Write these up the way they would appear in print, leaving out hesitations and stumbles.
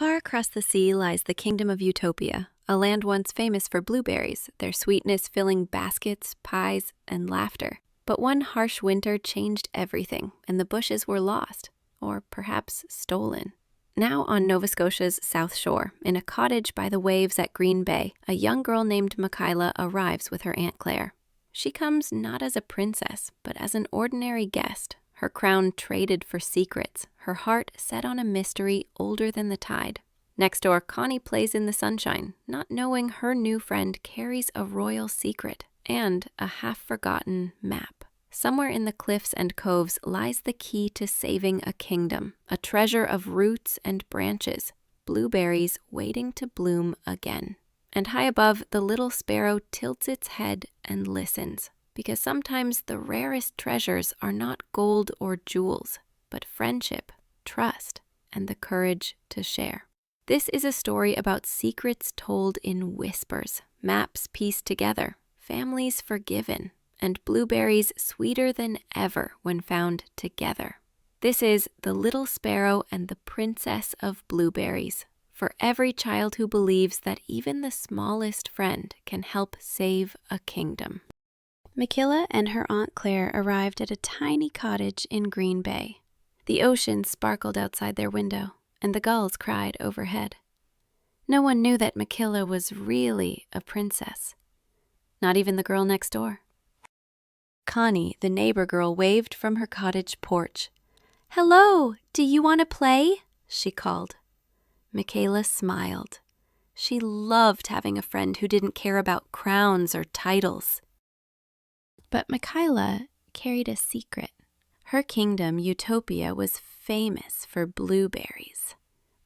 Far across the sea lies the kingdom of Utopia, a land once famous for blueberries, their sweetness filling baskets, pies, and laughter. But one harsh winter changed everything, and the bushes were lost, or perhaps stolen. Now on Nova Scotia's south shore, in a cottage by the waves at Green Bay, a young girl named Michaela arrives with her Aunt Claire. She comes not as a princess, but as an ordinary guest, her crown traded for secrets, her heart set on a mystery older than the tide. Next door, Connie plays in the sunshine, not knowing her new friend carries a royal secret and a half-forgotten map. Somewhere in the cliffs and coves lies the key to saving a kingdom, a treasure of roots and branches, blueberries waiting to bloom again. And high above, the little sparrow tilts its head and listens, because sometimes the rarest treasures are not gold or jewels, but friendship, trust, and the courage to share. This is a story about secrets told in whispers, maps pieced together, families forgiven, and blueberries sweeter than ever when found together. This is The Little Sparrow and the Princess of Blueberries, for every child who believes that even the smallest friend can help save a kingdom. Michaela and her Aunt Claire arrived at a tiny cottage in Green Bay. The ocean sparkled outside their window, and the gulls cried overhead. No one knew that Michaela was really a princess, not even the girl next door. Connie, the neighbor girl, waved from her cottage porch. "Hello, do you want to play?" she called. Michaela smiled. She loved having a friend who didn't care about crowns or titles. But Michaela carried a secret. Her kingdom, Utopia, was famous for blueberries.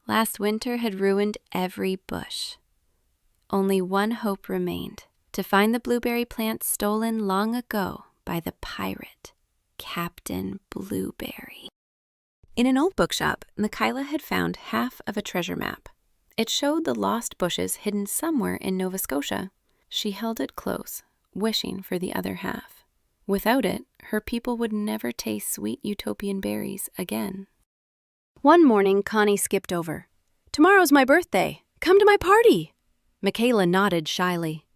Last winter had ruined every bush. Only one hope remained, to find the blueberry plants stolen long ago by the pirate, Captain Blueberry. In an old bookshop, Michaela had found half of a treasure map. It showed the lost bushes hidden somewhere in Nova Scotia. She held it close, wishing for the other half. Without it, her people would never taste sweet utopian berries again. One morning, Connie skipped over. "Tomorrow's my birthday. Come to my party." Michaela nodded shyly.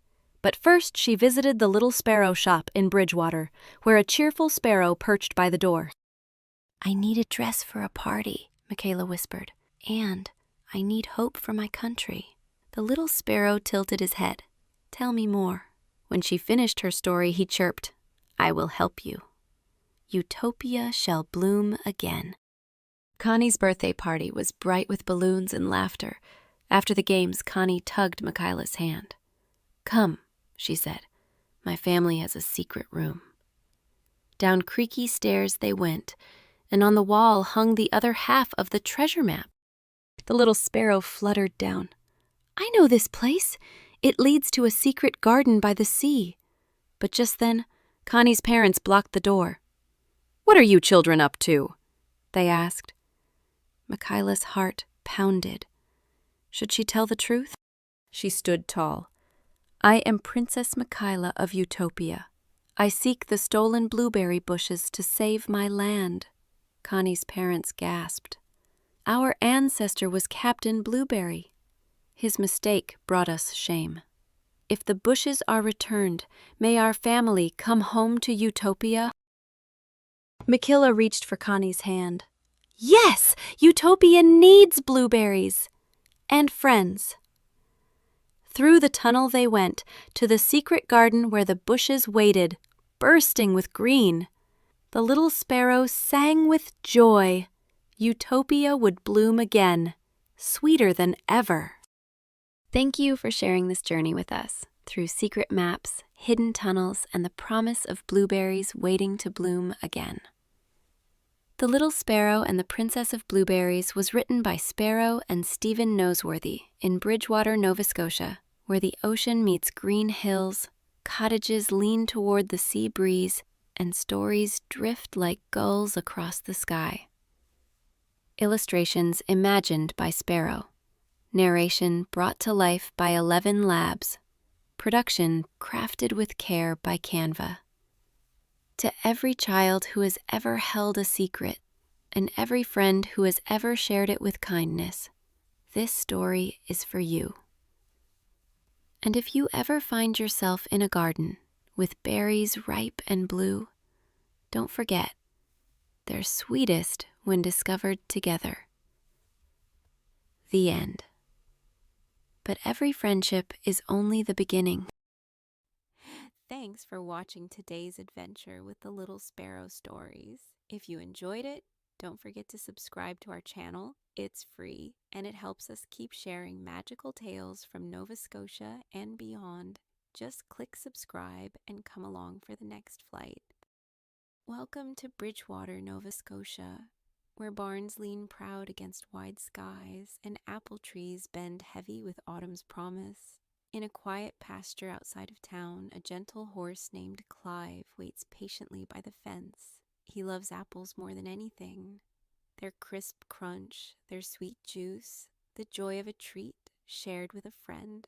But first she visited the Little Sparrow shop in Bridgewater, where a cheerful sparrow perched by the door. "I need a dress for a party," Michaela whispered, "and I need hope for my country." The little sparrow tilted his head. "Tell me more." When she finished her story, he chirped, "I will help you. Utopia shall bloom again." Connie's birthday party was bright with balloons and laughter. After the games, Connie tugged Michaela's hand. "Come," she said, "my family has a secret room." Down creaky stairs they went, and on the wall hung the other half of the treasure map. The little sparrow fluttered down. "I know this place. It leads to a secret garden by the sea." But just then, Connie's parents blocked the door. "What are you children up to?" they asked. Michaela's heart pounded. Should she tell the truth? She stood tall. "I am Princess Michaela of Utopia. I seek the stolen blueberry bushes to save my land." Connie's parents gasped. "Our ancestor was Captain Blueberry. His mistake brought us shame. If the bushes are returned, may our family come home to Utopia." Michaela reached for Connie's hand. "Yes! Utopia needs blueberries! And friends." Through the tunnel they went, to the secret garden where the bushes waited, bursting with green. The little sparrow sang with joy. Utopia would bloom again, sweeter than ever. Thank you for sharing this journey with us, through secret maps, hidden tunnels, and the promise of blueberries waiting to bloom again. The Little Sparrow and the Princess of Blueberries was written by Sparrow and Stephen Noseworthy in Bridgewater, Nova Scotia, where the ocean meets green hills, cottages lean toward the sea breeze, and stories drift like gulls across the sky. Illustrations imagined by Sparrow. Narration brought to life by 11 Labs. Production crafted with care by Canva. To every child who has ever held a secret, and every friend who has ever shared it with kindness, this story is for you. And if you ever find yourself in a garden with berries ripe and blue, don't forget, they're sweetest when discovered together. The end. But every friendship is only the beginning. Thanks for watching today's adventure with the Little Sparrow Stories. If you enjoyed it, don't forget to subscribe to our channel. It's free, and it helps us keep sharing magical tales from Nova Scotia and beyond. Just click subscribe and come along for the next flight. Welcome to Bridgewater, Nova Scotia, where barns lean proud against wide skies and apple trees bend heavy with autumn's promise. In a quiet pasture outside of town, a gentle horse named Clive waits patiently by the fence. He loves apples more than anything. Their crisp crunch, their sweet juice, the joy of a treat shared with a friend.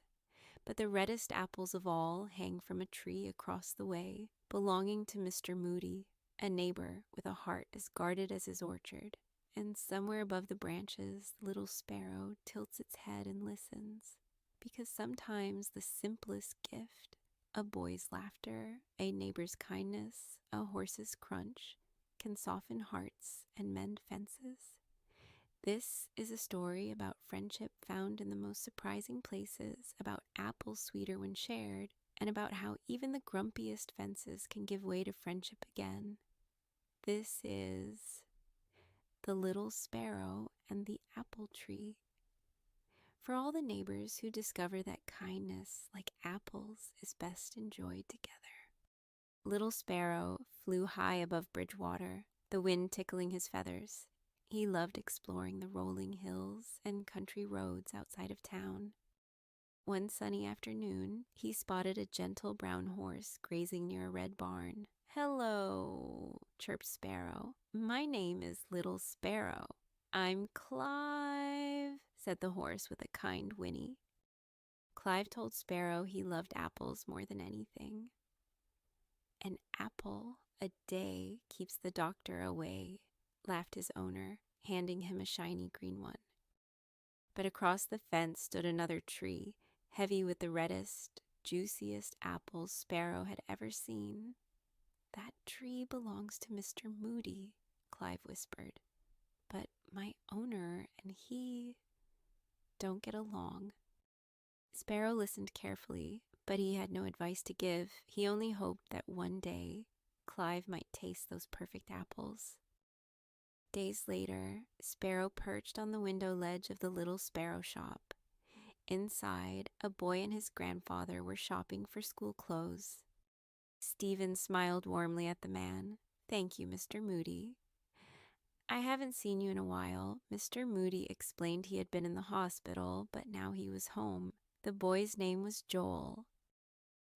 But the reddest apples of all hang from a tree across the way, belonging to Mr. Moody, a neighbor with a heart as guarded as his orchard. And somewhere above the branches, the little sparrow tilts its head and listens. Because sometimes the simplest gift, a boy's laughter, a neighbor's kindness, a horse's crunch, can soften hearts and mend fences. This is a story about friendship found in the most surprising places, about apples sweeter when shared, and about how even the grumpiest fences can give way to friendship again. This is The Little Sparrow and the Apple Tree. For all the neighbors who discover that kindness, like apples, is best enjoyed together. Little Sparrow flew high above Bridgewater, the wind tickling his feathers. He loved exploring the rolling hills and country roads outside of town. One sunny afternoon, he spotted a gentle brown horse grazing near a red barn. "Hello," chirped Sparrow. "My name is Little Sparrow." "I'm Clive," said the horse with a kind whinny. Clive told Sparrow he loved apples more than anything. "An apple a day keeps the doctor away," laughed his owner, handing him a shiny green one. But across the fence stood another tree, heavy with the reddest, juiciest apples Sparrow had ever seen. "That tree belongs to Mr. Moody," Clive whispered. "But my owner and he don't get along." Sparrow listened carefully, but he had no advice to give. He only hoped that one day Clive might taste those perfect apples. Days later, Sparrow perched on the window ledge of the Little Sparrow shop. Inside, a boy and his grandfather were shopping for school clothes. Stephen smiled warmly at the man. "Thank you, Mr. Moody." "I haven't seen you in a while." Mr. Moody explained he had been in the hospital, but now he was home. The boy's name was Joel.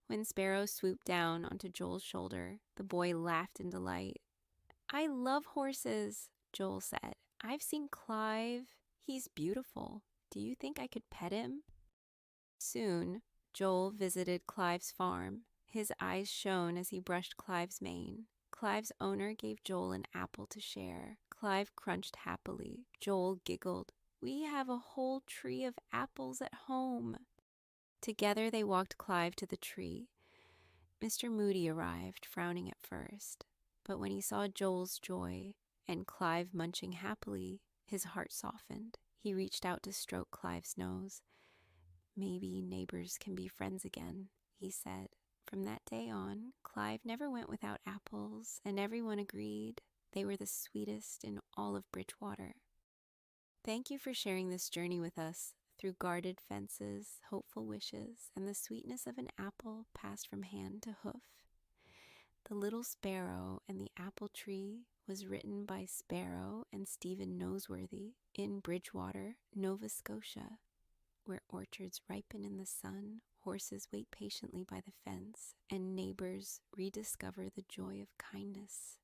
When Sparrow swooped down onto Joel's shoulder, the boy laughed in delight. "I love horses," Joel said. "I've seen Clive. He's beautiful. Do you think I could pet him?" Soon, Joel visited Clive's farm. His eyes shone as he brushed Clive's mane. Clive's owner gave Joel an apple to share. Clive crunched happily. Joel giggled. "We have a whole tree of apples at home." Together they walked Clive to the tree. Mr. Moody arrived, frowning at first. But when he saw Joel's joy and Clive munching happily, his heart softened. He reached out to stroke Clive's nose. "Maybe neighbors can be friends again," he said. From that day on, Clive never went without apples, and everyone agreed they were the sweetest in all of Bridgewater. Thank you for sharing this journey with us through guarded fences, hopeful wishes, and the sweetness of an apple passed from hand to hoof. The Little Sparrow and the Apple Tree was written by Sparrow and Stephen Noseworthy in Bridgewater, Nova Scotia, where orchards ripen in the sun, horses wait patiently by the fence, and neighbors rediscover the joy of kindness.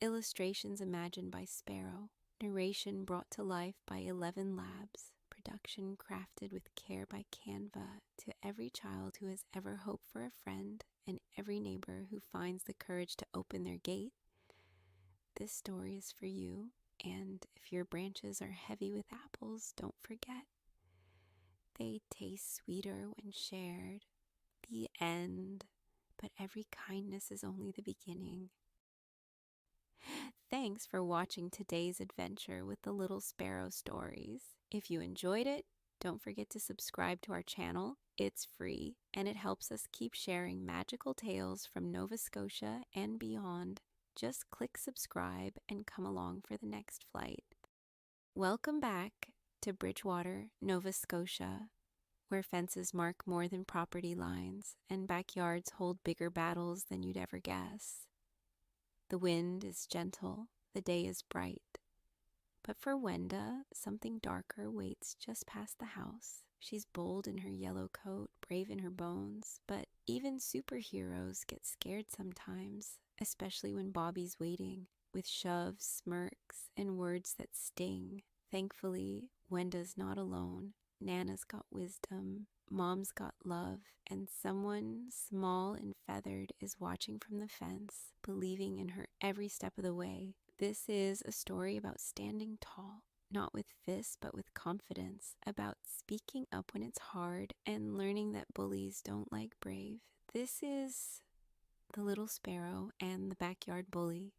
Illustrations imagined by Sparrow, narration brought to life by 11 Labs, production crafted with care by Canva to every child who has ever hoped for a friend and every neighbor who finds the courage to open their gate. This story is for you, and if your branches are heavy with apples, don't forget, They taste sweeter when shared. The end. But every kindness is only the beginning. Thanks for watching today's adventure with the Little Sparrow Stories. If you enjoyed it, don't forget to subscribe to our channel. It's free, and it helps us keep sharing magical tales from Nova Scotia and beyond. Just click subscribe and come along for the next flight. Welcome back to Bridgewater, Nova Scotia, where fences mark more than property lines and backyards hold bigger battles than you'd ever guess. The wind is gentle, the day is bright. But for Wenda, something darker waits just past the house. She's bold in her yellow coat, brave in her bones, but even superheroes get scared sometimes, especially when Bobby's waiting, with shoves, smirks, and words that sting. Thankfully, Wenda's not alone. Nana's got wisdom, Mom's got love, and someone small and feathered is watching from the fence, believing in her every step of the way. This is a story about standing tall, not with fists but with confidence, about speaking up when it's hard and learning that bullies don't like brave. This is The Little Sparrow and the Backyard Bully,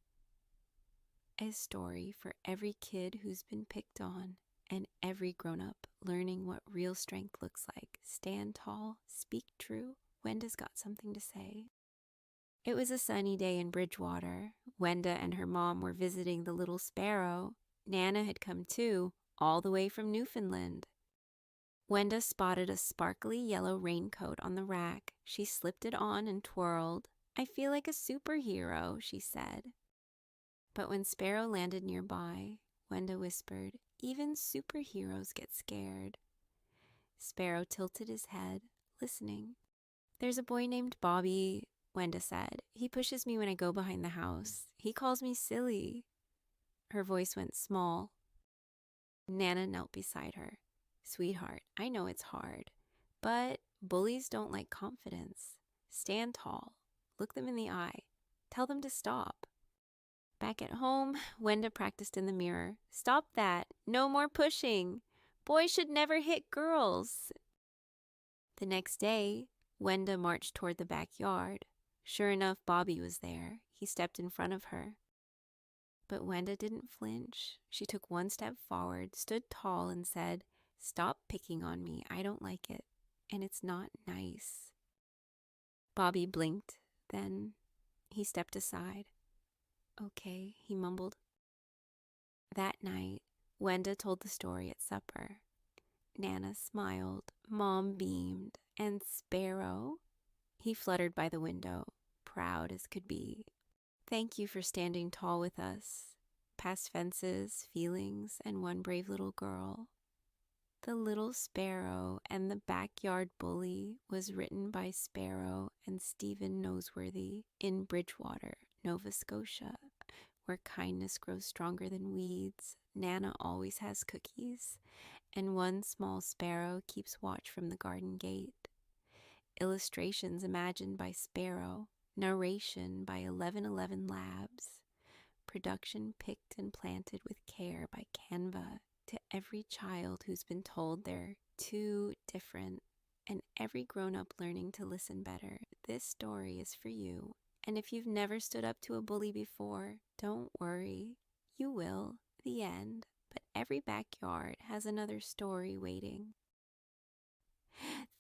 a story for every kid who's been picked on and every grown-up learning what real strength looks like. Stand tall, speak true. Wenda's got something to say. It was a sunny day in Bridgewater. Wenda and her mom were visiting the Little Sparrow. Nana had come too, all the way from Newfoundland. Wenda spotted a sparkly yellow raincoat on the rack. She slipped it on and twirled. "I feel like a superhero," she said. But when Sparrow landed nearby, Wenda whispered, "Even superheroes get scared." Sparrow tilted his head, listening. "There's a boy named Bobby," Wenda said. "He pushes me when I go behind the house. He calls me silly." Her voice went small. Nana knelt beside her. "Sweetheart, I know it's hard, but bullies don't like confidence. Stand tall. Look them in the eye. Tell them to stop." Back at home, Wenda practiced in the mirror. "Stop that. No more pushing. Boys should never hit girls." The next day, Wenda marched toward the backyard. Sure enough, Bobby was there. He stepped in front of her. But Wenda didn't flinch. She took one step forward, stood tall, and said, "Stop picking on me. I don't like it. And it's not nice." Bobby blinked. Then he stepped aside. "Okay," he mumbled. That night, Wenda told the story at supper. Nana smiled, Mom beamed, and Sparrow? He fluttered by the window, proud as could be. "Thank you for standing tall with us, past fences, feelings, and one brave little girl." The Little Sparrow and the Backyard Bully was written by Sparrow and Stephen Noseworthy in Bridgewater, Nova Scotia, where kindness grows stronger than weeds. Nana always has cookies, and one small sparrow keeps watch from the garden gate. Illustrations imagined by Sparrow. Narration by 1111 Labs. Production picked and planted with care by Canva. To every child who's been told they're too different, and every grown-up learning to listen better, this story is for you. And if you've never stood up to a bully before, don't worry. You will. The end. But every backyard has another story waiting.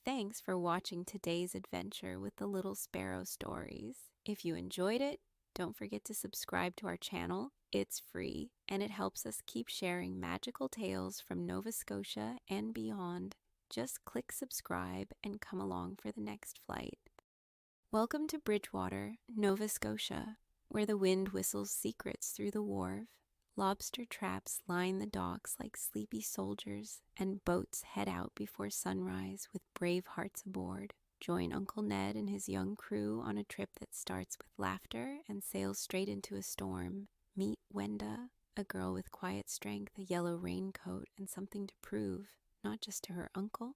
Thanks for watching today's adventure with the Little Sparrow Stories. If you enjoyed it, don't forget to subscribe to our channel. It's free, and it helps us keep sharing magical tales from Nova Scotia and beyond. Just click subscribe and come along for the next flight. Welcome to Bridgewater, Nova Scotia, where the wind whistles secrets through the wharf. Lobster traps line the docks like sleepy soldiers, and boats head out before sunrise with brave hearts aboard. Join Uncle Ned and his young crew on a trip that starts with laughter and sails straight into a storm. Meet Wenda, a girl with quiet strength, a yellow raincoat, and something to prove, not just to her uncle,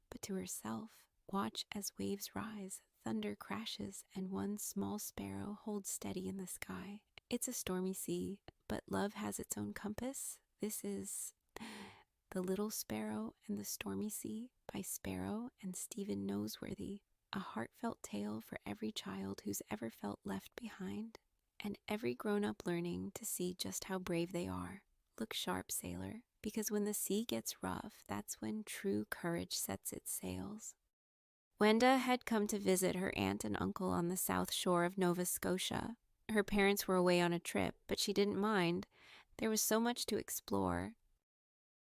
but to herself. Watch as waves rise, thunder crashes, and one small sparrow holds steady in the sky. It's a stormy sea, but love has its own compass. This is The Little Sparrow and the Stormy Sea by Sparrow and Stephen Noseworthy. A heartfelt tale for every child who's ever felt left behind, and every grown-up learning to see just how brave they are. Look sharp, sailor, because when the sea gets rough, that's when true courage sets its sails. Wenda had come to visit her aunt and uncle on the south shore of Nova Scotia. Her parents were away on a trip, but she didn't mind. There was so much to explore.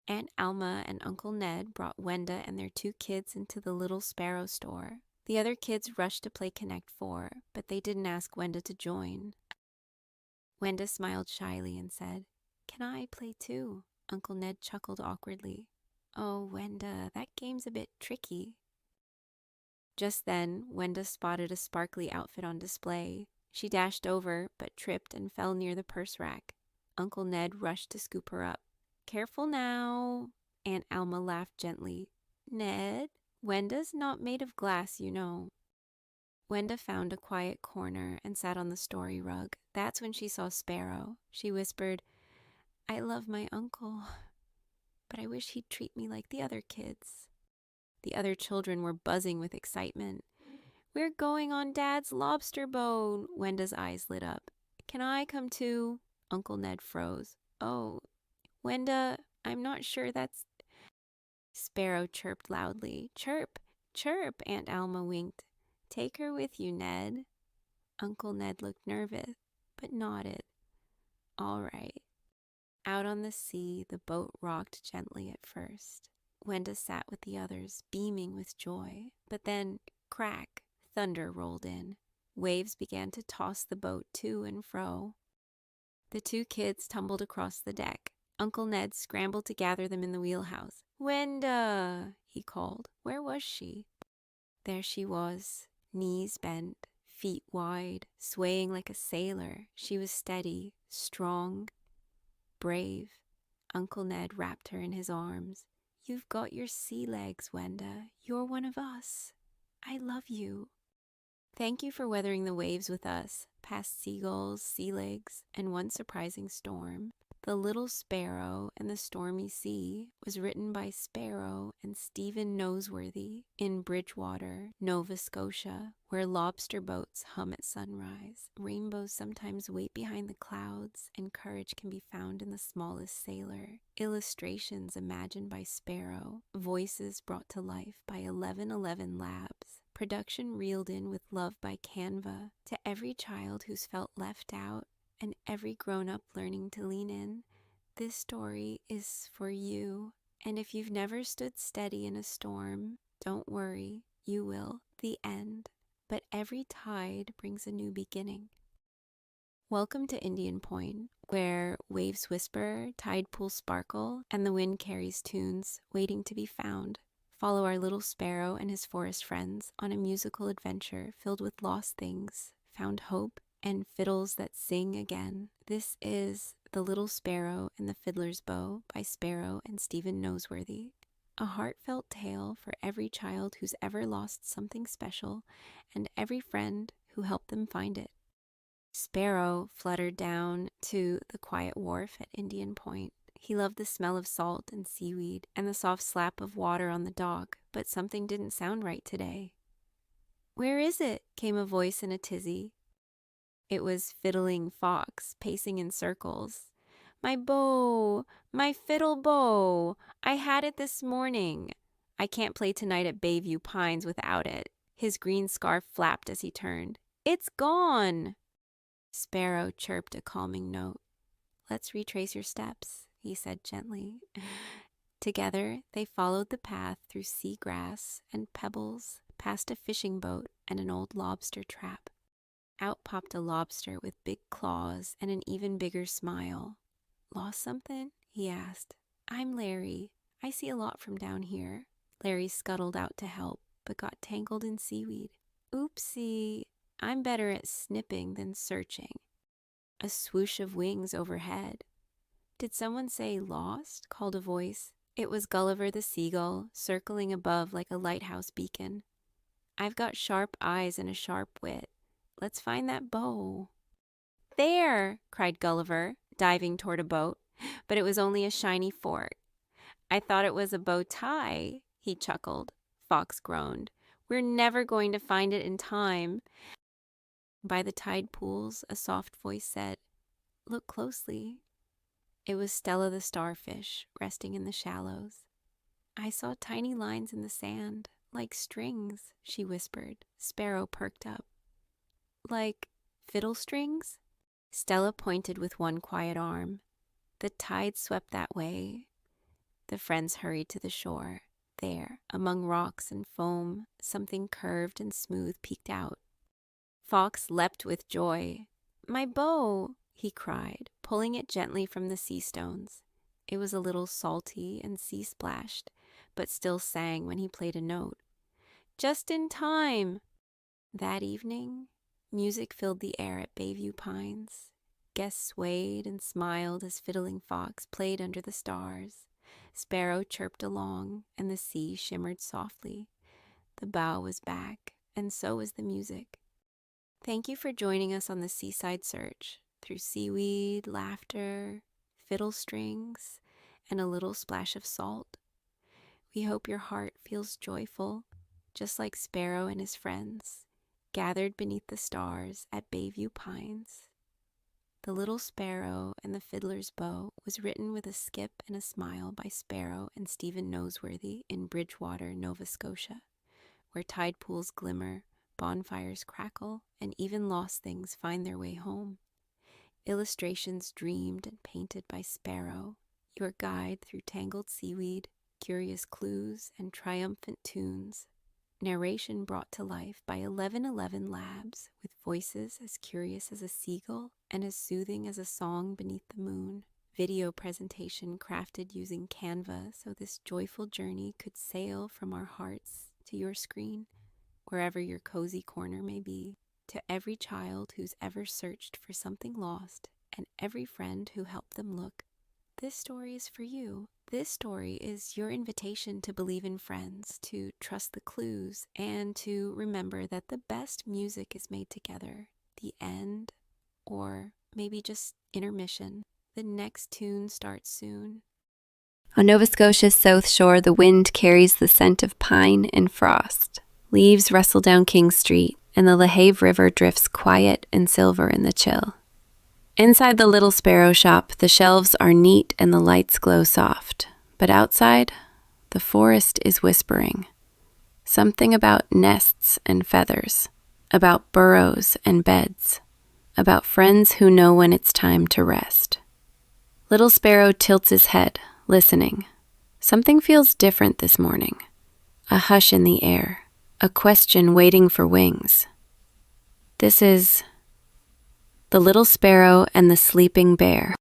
Aunt Alma and Uncle Ned brought Wenda and their 2 kids into the Little Sparrow store. The other kids rushed to play Connect 4, but they didn't ask Wenda to join. Wenda smiled shyly and said, "Can I play too?" Uncle Ned chuckled awkwardly. "Oh, Wenda, that game's a bit tricky." Just then, Wenda spotted a sparkly outfit on display. She dashed over, but tripped and fell near the purse rack. Uncle Ned rushed to scoop her up. "Careful now." Aunt Alma laughed gently. "Ned, Wenda's not made of glass, you know." Wenda found a quiet corner and sat on the story rug. That's when she saw Sparrow. She whispered, "I love my uncle, but I wish he'd treat me like the other kids." The other children were buzzing with excitement. "We're going on Dad's lobster boat." Wenda's eyes lit up. "Can I come too?" Uncle Ned froze. "Oh, Wenda, I'm not sure that's..." Sparrow chirped loudly. "Chirp, chirp," Aunt Alma winked. "Take her with you, Ned." Uncle Ned looked nervous, but nodded. "All right." Out on the sea, the boat rocked gently at first. Wenda sat with the others, beaming with joy. But then, crack, thunder rolled in. Waves began to toss the boat to and fro. The 2 kids tumbled across the deck. Uncle Ned scrambled to gather them in the wheelhouse. "Wenda," he called. Where was she? There she was, knees bent, feet wide, swaying like a sailor. She was steady, strong, brave. Uncle Ned wrapped her in his arms. "You've got your sea legs, Wenda. You're one of us. I love you." Thank you for weathering the waves with us, past seagulls, sea legs, and one surprising storm. The Little Sparrow and the Stormy Sea was written by Sparrow and Stephen Noseworthy in Bridgewater, Nova Scotia, where lobster boats hum at sunrise. Rainbows sometimes wait behind the clouds, and courage can be found in the smallest sailor. Illustrations imagined by Sparrow, voices brought to life by 1111 Labs. Production reeled in with love by Canva. To every child who's felt left out, and every grown-up learning to lean in, this story is for you. And if you've never stood steady in a storm, don't worry, you will. The end. But every tide brings a new beginning. Welcome to Indian Point, where waves whisper, tide pools sparkle, and the wind carries tunes waiting to be found. Follow our little sparrow and his forest friends on a musical adventure filled with lost things, found hope, and fiddles that sing again. This is The Little Sparrow and the Fiddler's Bow by Sparrow and Stephen Noseworthy. A heartfelt tale for every child who's ever lost something special and every friend who helped them find it. Sparrow fluttered down to the quiet wharf at Indian Point. He loved the smell of salt and seaweed and the soft slap of water on the dock, but something didn't sound right today. "Where is it?" came a voice in a tizzy. It was Fiddling Fox, pacing in circles. "My bow! My fiddle bow! I had it this morning. I can't play tonight at Bayview Pines without it." His green scarf flapped as he turned. "It's gone!" Sparrow chirped a calming note. "Let's retrace your steps," he said gently. Together, they followed the path through sea grass and pebbles, past a fishing boat and an old lobster trap. Out popped a lobster with big claws and an even bigger smile. "Lost something?" he asked. "I'm Larry. I see a lot from down here." Larry scuttled out to help, but got tangled in seaweed. "Oopsie. I'm better at snipping than searching." A swoosh of wings overhead. "Did someone say lost?" called a voice. It was Gulliver the Seagull, circling above like a lighthouse beacon. "I've got sharp eyes and a sharp wit. Let's find that bow." "There!" cried Gulliver, diving toward a boat, but it was only a shiny fork. I thought it was a bow tie, he chuckled. Fox groaned. We're never going to find it in time. By the tide pools, a soft voice said, Look closely. It was Stella the starfish, resting in the shallows. I saw tiny lines in the sand, like strings, she whispered. Sparrow perked up. Like fiddle strings? Stella pointed with one quiet arm. The tide swept that way. The friends hurried to the shore. There, among rocks and foam, something curved and smooth peeked out. Fox leapt with joy. My bow, he cried, pulling it gently from the sea stones. It was a little salty and sea-splashed, but still sang when he played a note. Just in time! That evening, music filled the air at Bayview Pines. Guests swayed and smiled as fiddling fox played under the stars. Sparrow chirped along, and the sea shimmered softly. The bow was back, and so was the music. Thank you for joining us on the Seaside Search, through seaweed, laughter, fiddle strings, and a little splash of salt. We hope your heart feels joyful, just like Sparrow and his friends, gathered beneath the stars at Bayview Pines. The Little Sparrow and the Fiddler's Bow was written with a skip and a smile by Sparrow and Stephen Noseworthy in Bridgewater, Nova Scotia, where tide pools glimmer, bonfires crackle, and even lost things find their way home. Illustrations dreamed and painted by Sparrow, your guide through tangled seaweed, curious clues, and triumphant tunes. Narration brought to life by 1111 Labs, with voices as curious as a seagull and as soothing as a song beneath the moon. Video presentation crafted using Canva so this joyful journey could sail from our hearts to your screen, wherever your cozy corner may be. To every child who's ever searched for something lost, and every friend who helped them look, this story is for you. This story is your invitation to believe in friends, to trust the clues, and to remember that the best music is made together. The end, or maybe just intermission. The next tune starts soon. On Nova Scotia's south shore, the wind carries the scent of pine and frost. Leaves rustle down King Street, and the LaHave River drifts quiet and silver in the chill. Inside the Little Sparrow shop, the shelves are neat and the lights glow soft. But outside, the forest is whispering. Something about nests and feathers, about burrows and beds, about friends who know when it's time to rest. Little Sparrow tilts his head, listening. Something feels different this morning. A hush in the air, a question waiting for wings. This is The Little Sparrow and the Sleeping Bear.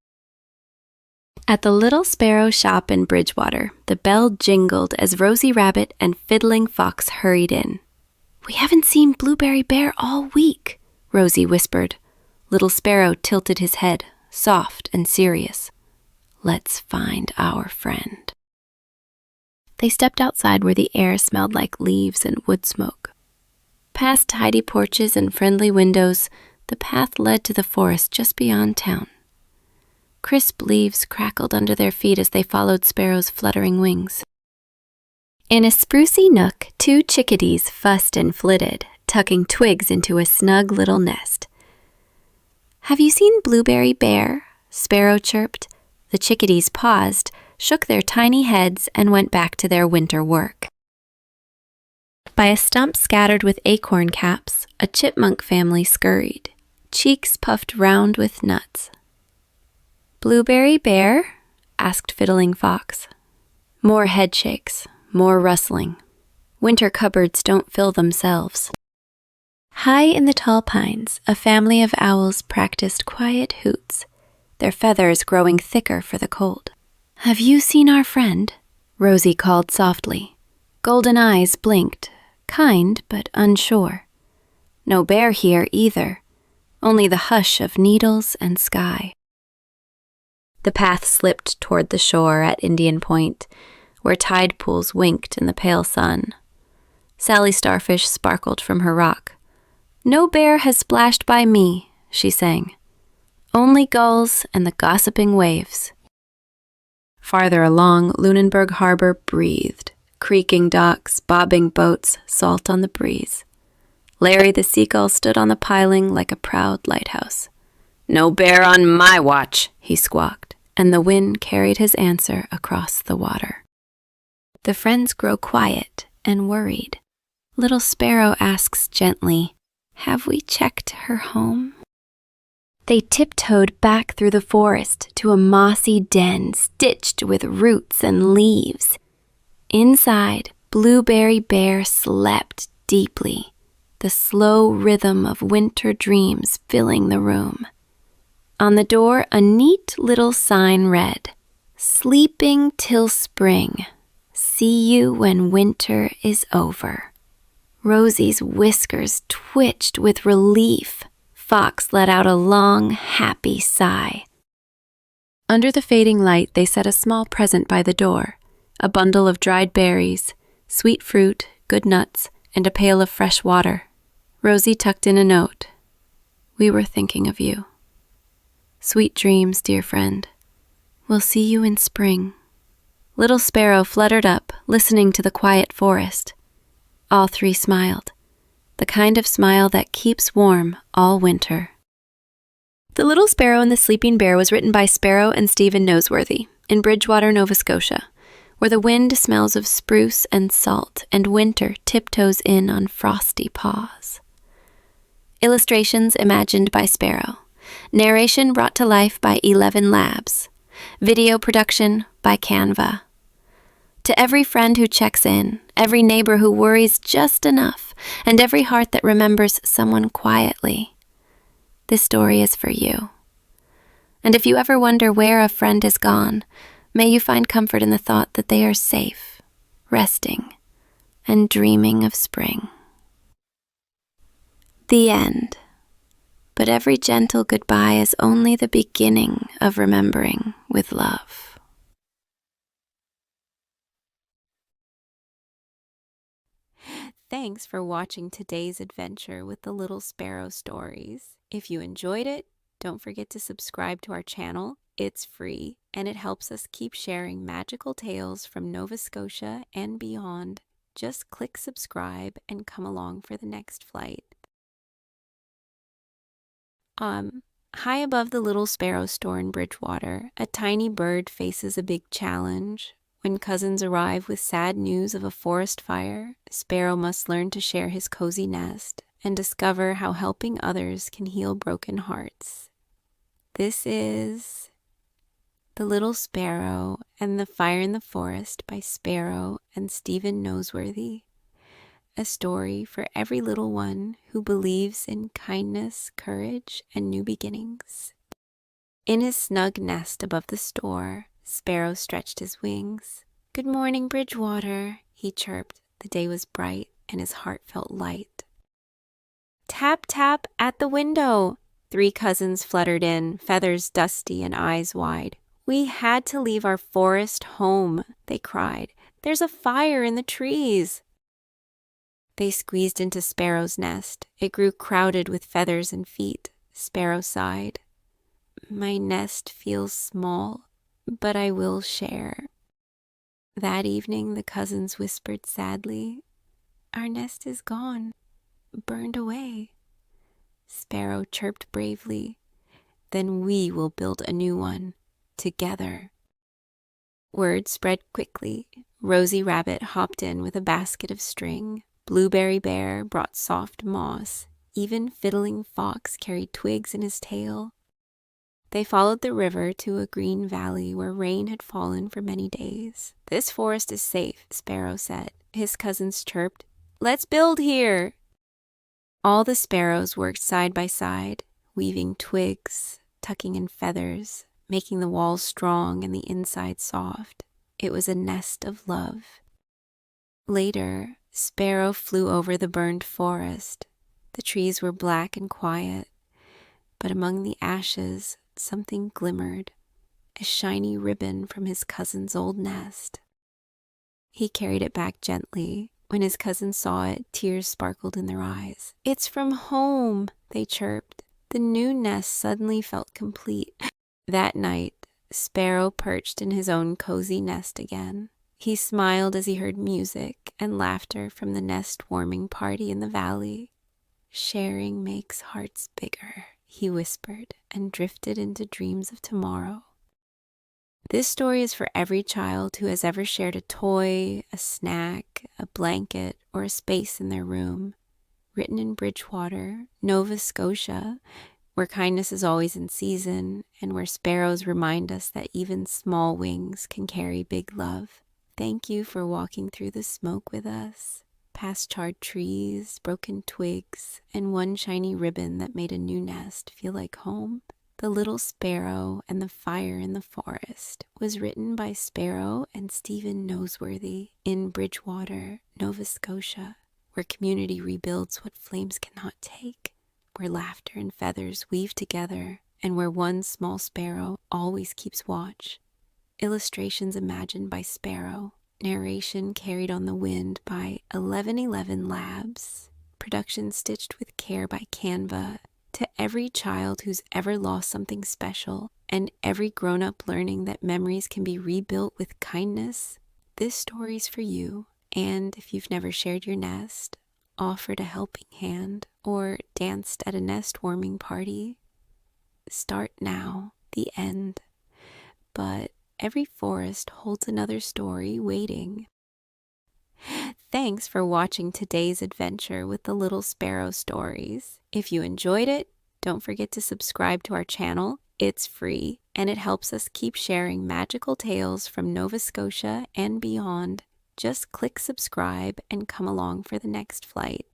At the Little Sparrow shop in Bridgewater, the bell jingled as Rosie Rabbit and Fiddling Fox hurried in. We haven't seen Blueberry Bear all week, Rosie whispered. Little Sparrow tilted his head, soft and serious. Let's find our friend. They stepped outside where the air smelled like leaves and wood smoke. Past tidy porches and friendly windows, the path led to the forest just beyond town. Crisp leaves crackled under their feet as they followed Sparrow's fluttering wings. In a sprucey nook, 2 chickadees fussed and flitted, tucking twigs into a snug little nest. Have you seen Blueberry Bear? Sparrow chirped. The chickadees paused, shook their tiny heads, and went back to their winter work. By a stump scattered with acorn caps, a chipmunk family scurried, cheeks puffed round with nuts. Blueberry Bear? Asked Fiddling Fox. More headshakes, more rustling. Winter cupboards don't fill themselves. High in the tall pines, a family of owls practiced quiet hoots, their feathers growing thicker for the cold. Have you seen our friend? Rosie called softly. Golden eyes blinked, kind but unsure. No bear here either, only the hush of needles and sky. The path slipped toward the shore at Indian Point, where tide pools winked in the pale sun. Sally Starfish sparkled from her rock. No bear has splashed by me, she sang. Only gulls and the gossiping waves. Farther along, Lunenburg Harbor breathed. Creaking docks, bobbing boats, salt on the breeze. Larry the seagull stood on the piling like a proud lighthouse. "No bear on my watch," he squawked, and the wind carried his answer across the water. The friends grow quiet and worried. Little Sparrow asks gently, "Have we checked her home?" They tiptoed back through the forest to a mossy den stitched with roots and leaves. Inside, Blueberry Bear slept deeply, the slow rhythm of winter dreams filling the room. On the door, a neat little sign read, "Sleeping till spring. See you when winter is over." Rosie's whiskers twitched with relief. Fox let out a long, happy sigh. Under the fading light, they set a small present by the door, a bundle of dried berries, sweet fruit, good nuts, and a pail of fresh water. Rosie tucked in a note. "We were thinking of you. Sweet dreams, dear friend. We'll see you in spring." Little Sparrow fluttered up, listening to the quiet forest. All three smiled, the kind of smile that keeps warm all winter. The Little Sparrow and the Sleeping Bear was written by Sparrow and Stephen Noseworthy in Bridgewater, Nova Scotia, where the wind smells of spruce and salt and winter tiptoes in on frosty paws. Illustrations imagined by Sparrow. Narration brought to life by 11 Labs. Video production by Canva. To every friend who checks in, every neighbor who worries just enough, and every heart that remembers someone quietly, this story is for you. And if you ever wonder where a friend is gone, may you find comfort in the thought that they are safe, resting, and dreaming of spring. The end. But every gentle goodbye is only the beginning of remembering with love. Thanks for watching today's adventure with the Little Sparrow Stories. If you enjoyed it, don't forget to subscribe to our channel. It's free, and it helps us keep sharing magical tales from Nova Scotia and beyond. Just click subscribe and come along for the next flight. High above the Little Sparrow store in Bridgewater, a tiny bird faces a big challenge. When cousins arrive with sad news of a forest fire, Sparrow must learn to share his cozy nest and discover how helping others can heal broken hearts. This is The Little Sparrow and the Fire in the Forest by Sparrow and Stephen Noseworthy. A story for every little one who believes in kindness, courage, and new beginnings. In his snug nest above the store, Sparrow stretched his wings. "Good morning, Bridgewater," he chirped. The day was bright, and his heart felt light. "Tap, tap at the window." 3 cousins fluttered in, feathers dusty and eyes wide. "We had to leave our forest home," they cried. "There's a fire in the trees." They squeezed into Sparrow's nest. It grew crowded with feathers and feet. Sparrow sighed. "My nest feels small, but I will share." That evening, the cousins whispered sadly, "Our nest is gone, burned away." Sparrow chirped bravely, "Then we will build a new one, together." Word spread quickly. Rosie Rabbit hopped in with a basket of string. Blueberry Bear brought soft moss. Even Fiddling Fox carried twigs in his tail. They followed the river to a green valley where rain had fallen for many days. "This forest is safe," Sparrow said. His cousins chirped, "Let's build here." All the sparrows worked side by side, weaving twigs, tucking in feathers, making the walls strong and the inside soft. It was a nest of love. Later, Sparrow flew over the burned forest. The trees were black and quiet, but among the ashes, something glimmered, a shiny ribbon from his cousin's old nest. He carried it back gently. When his cousins saw it, tears sparkled in their eyes. "It's from home," they chirped. The new nest suddenly felt complete. That night, Sparrow perched in his own cozy nest again. He smiled as he heard music and laughter from the nest-warming party in the valley. Sharing makes hearts bigger, he whispered, and drifted into dreams of tomorrow. This story is for every child who has ever shared a toy, a snack, a blanket, or a space in their room. Written in Bridgewater, Nova Scotia, where kindness is always in season and where sparrows remind us that even small wings can carry big love. Thank you for walking through the smoke with us, past charred trees, broken twigs, and one shiny ribbon that made a new nest feel like home. The Little Sparrow and the Fire in the Forest was written by Sparrow and Stephen Noseworthy in Bridgewater, Nova Scotia, where community rebuilds what flames cannot take, where laughter and feathers weave together, and where one small sparrow always keeps watch. Illustrations imagined by Sparrow, narration carried on the wind by 1111 Labs, production stitched with care by Canva. To every child who's ever lost something special, and every grown-up learning that memories can be rebuilt with kindness, this story's for you. And if you've never shared your nest, offered a helping hand, or danced at a nest-warming party, start now. The end. But every forest holds another story waiting. Thanks for watching today's adventure with the Little Sparrow Stories. If you enjoyed it, don't forget to subscribe to our channel. It's free, and it helps us keep sharing magical tales from Nova Scotia and beyond. Just click subscribe and come along for the next flight.